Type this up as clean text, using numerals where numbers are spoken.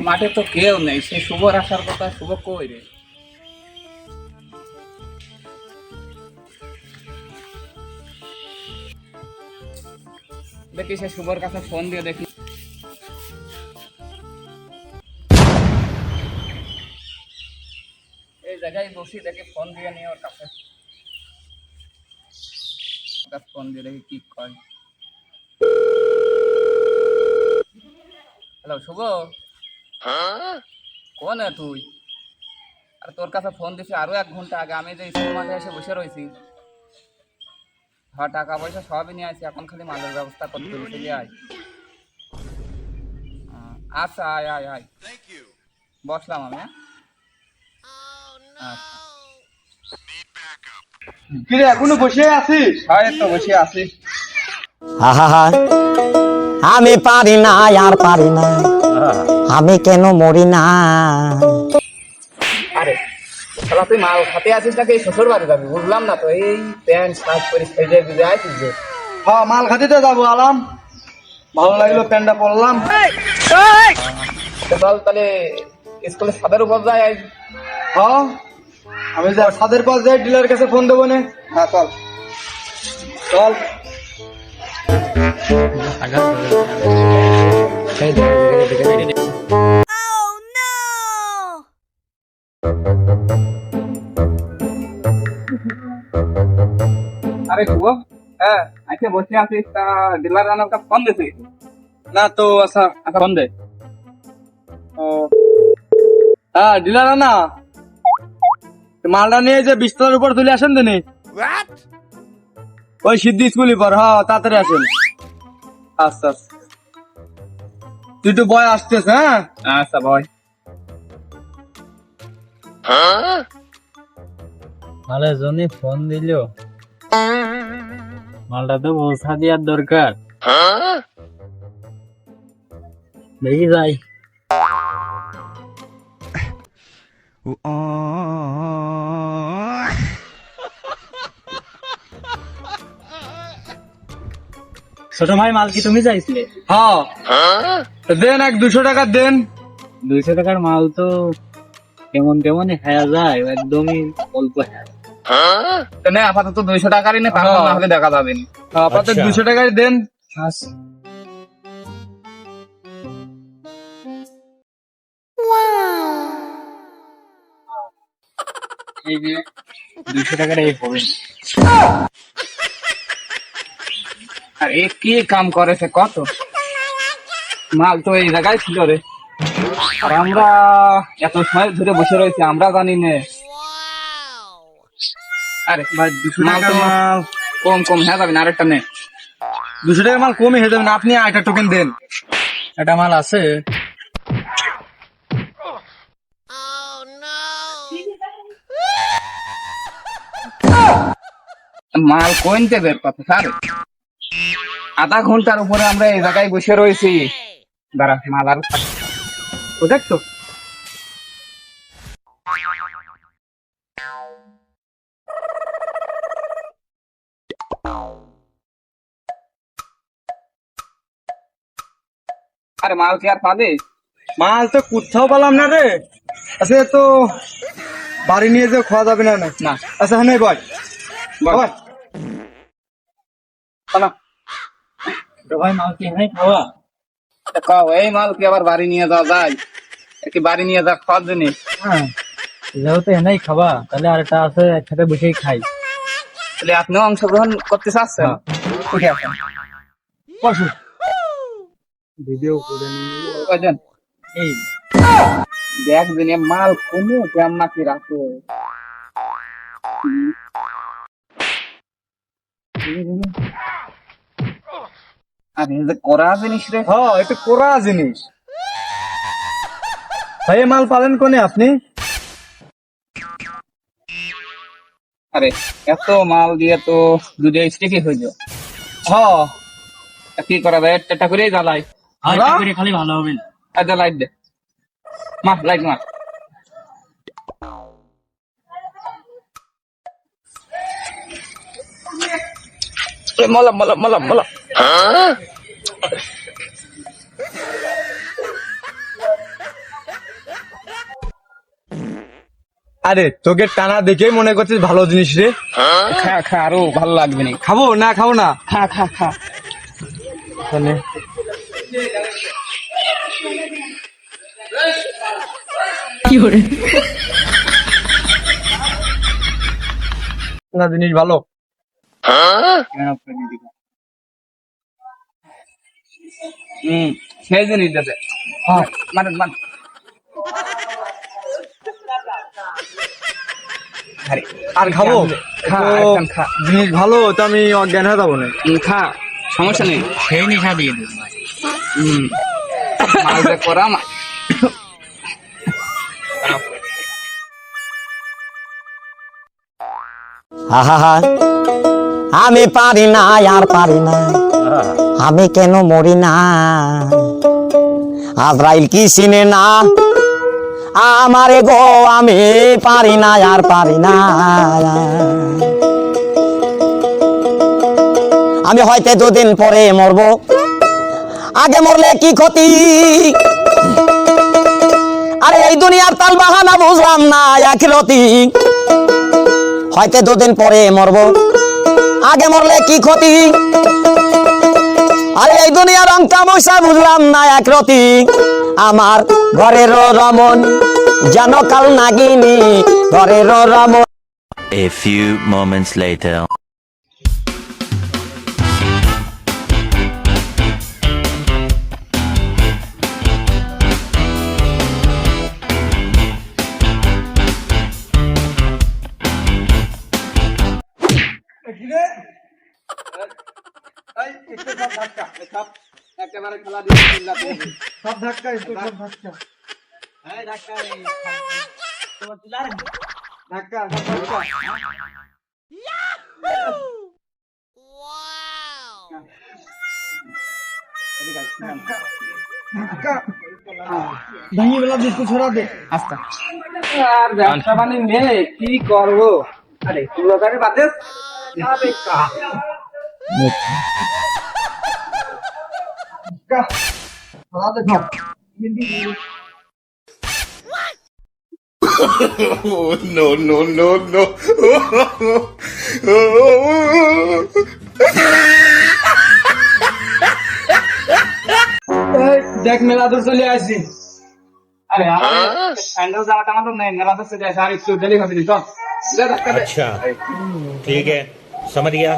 মাঠে তো কেউ নেই, সেই শুভর আসার কথা। শুভ কই রে? দেখি সে শুভর কাছে ফোন দিয়ে দেখি। এই জায়গায় বসি, দেখি ফোন দিয়ে নিয়ে ওর কাছে ফোন দিয়ে দেখি কি কয়। হ্যালো শুভ, কোন তুই? আর তোর কাছে ফোন দিছি আরো 1 ঘন্টা আগে। আমি যে স্কুল মাঠে এসে বসে রয়েছি, হ্যাঁ টাকা পয়সা সবই নিয়ে আসি, এখন খালি মালের ব্যবস্থা করতে হবে। চলে আয়। আচ্ছা আয় আয় আয়, বসলাম আমি। আচ্ছা কিরে এখনো বসে আছিস? হ্যাঁ তো বসে আছি। আহা, আমি পারি না আর পারি না, আমি কেন মরি না। আরে শালা তুই মাল খাতে আছিস নাকি শ্বশুর বাড়ি যাবি? বুঝলাম না তো। এই প্যান্ট শার্ট পরে সেজে গুজে আছিস যে। হ্যাঁ মাল খাতিতে যাবো আলাম, ভালো লাগলো প্যান্টটা পরলাম। চল তাহলে স্কুলে ছাদের উপর যাই আজ। হ্যাঁ আমি যা ছাদের পাশ যাই, ডিলার কাছে ফোন দেবো নে। হ্যাঁ চল চল। আরে শুভ, হ্যাঁ আচ্ছা বসে আছিস, তা ডিলার রানার কাছে ফোন দিছি না তো আচ্ছা আচ্ছা ফোন দে। ও হ্যাঁ ডিলার না, মালটা নিয়ে যে বিস্তলার উপর তুলে আসেন দিনে ওই সিদ্ধি স্কুলই পর। হ্যাঁ তাড়াতাড়ি আসেন। আচ্ছা আচ্ছা তুই তো বয় আসতেছ। হ্যাঁ আচ্ছা ভাই। মালে জনি ফোন দিল, মালটা তো পৌঁছা দেওয়ার দরকার। দেখি যাই। ছোট ভাই মাল কি তুমি চাইছিলে? হ্যাঁ দেন 200 টাকা দেন। 200 টাকার মাল তো কেমন কেমন খাওয়া যায়, একদমই অল্প খায়। তো নে আপাতত 200 টাকারই নে, তারপর না হলে দেখা যাবে না। আপাতত আচ্ছা। 200 টাকাই দেন। এই যে 200 টাকার এই হবে। আর এ কি কাম করেছে কত? মাল তো এই জায়গায় ছিল রে, আর আমরা এত সময় ধরে বসে রয়েছি, আমরা জানি না। আরে ভাই 200 মাল টাকার তো মাল, কম কম হয়ে যাবে না, আরেকটা নে। 200 টাকার মাল কমই হয়ে যাবে না, আপনি একটা টোকেন দেন। একটা মাল আছে। মাল কইনতে বের কথা স্যার, আধা ঘন্টার উপরে আমরা এই জায়গায় বসে রয়েছি। দাঁড়া মাল আর ও দেখছো আরে মাল কি আর পাবে? মাল তো কোথাও পেলাম না রে। আচ্ছা তো বাড়ি নিয়ে যে খাওয়া যাবে না? না আচ্ছা হ্যাঁ বয় বল। বয় চলো। ছোট ভাই মাল কি নাই খাওয়া? কও এই মাল কি আবার বাড়ি নিয়ে যাওয়া যায়? এ কি বাড়ি নিয়ে যা খাওয়ার জন্য? হ্যাঁ, যেহেতু এনেই খাবা, তাহলে আরেকটা আছে, একসাথে বসেই খাই। তাহলে আপনিও অংশগ্রহণ করতে চাচ্ছেন? ঠিক আছে বসো। ভিডিও করে নিয়ে কয়জন? এই দেখ দিনে মাল কমে কেমন নাকি রাখো। আরে এই যে করা জিনিস রে। হ্যাঁ একটু কোরা জিনিস। ভাই এ মাল পালেন কোনে আপনি? আরে এত মাল দিয়ে তো দুটো স্টিকি হয়ে যাও। হ্যাঁ কি করা যায়, একটা করেই জ্বালাই। আরেকটা করে খালি ভালো হবে না? আচ্ছা লাইট দে, মার লাইট মার। মলম মলম মলম মলম। আরে তোকে টানা দেখেই মনে করছিস ভালো জিনিস রে। খা খা, আরো ভালো লাগবে না। খাবো না খাবো না? খা খা খা। তাহলে না জিনিস ভালো। সেই জিনিস দেবে। মানে মানে আর খাবো? খা, তো একদম খা। জিনিস ভালো তো আমি অজ্ঞান হয়ে যাবো না। খা, সমস্যা নেই। সেই নিশা দিয়ে দিন ভাই। মাল যে করা আহা আমি পারি না আর পারি না, আমি কেন মরি না? আজরাইল কি চিনে না আমারে গো, আমি পারি না আর পারি না। আমি হয়তো দুদিন পরে মরব, আগে মরলে কি ক্ষতি? আরে এই দুনিয়ার তাল বাহানা বুঝলাম না আখিরাতি। হয়তো দুদিন পরে মরব, আগে মরলে কি ক্ষতি? আরে এই দুনিয়ার রং তামাশা বুঝলাম না একরতি। আমার ঘরের রমন যেন কাল নাগিনী, ঘরের Raman. A few moments later. একেবারে খেলা দিয়ে চিল্লাতে হবে। সব ধাক্কা একটু, সব ধাক্কা ধাক্কা ধাক্কা। ভাঙি বেলা বিস্কুট ছড়া দে। আচ্ছা, আর ব্যবসা বাণী নেই, কি করবো? আরে পুরো গাড়ি বাদে ছড়া দে সব। No, no, no, no. এই, দেখ মেলা দূর চলে আসি। আরে আমার স্যান্ডেল জামাটা আমার তো নেই, মেলা তো সেটা আর একটু দেরি হবে তো। দে ধাক্কা দে। अच्छा ठीक है, समझ गया।